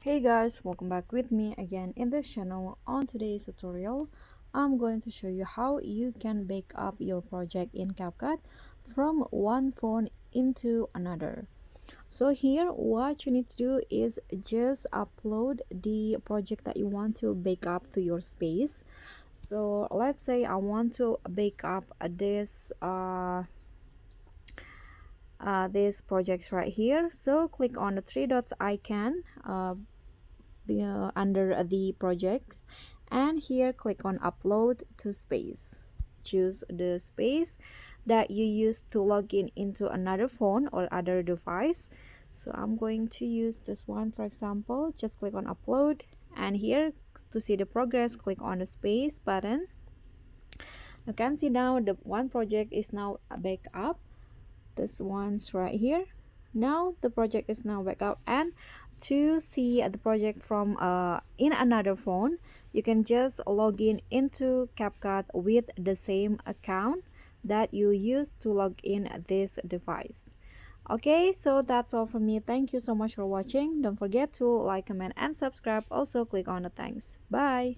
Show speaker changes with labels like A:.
A: Hey guys, welcome back with me again in this channel. On today's tutorial, I'm going to show you how you can back up your project in CapCut from one phone into another. So here what you need to do is just upload the project that you want to back up to your space. So let's say I want to back up this project right here. So click on the three dots icon under the projects, and here click on upload to space. Choose the space that you use to log in into another phone or other device. So I'm going to use this one, for example. Just click on upload, and here to see the progress, click on the space button. You can see now the one project is now back up. This one's right here. Now the project is now back up, and to see the project from in another phone, you can just log in into CapCut with the same account that you used to log in this device. Okay, so that's all from me. Thank you so much for watching. Don't forget to like, comment, and subscribe. Also click on the thanks. Bye.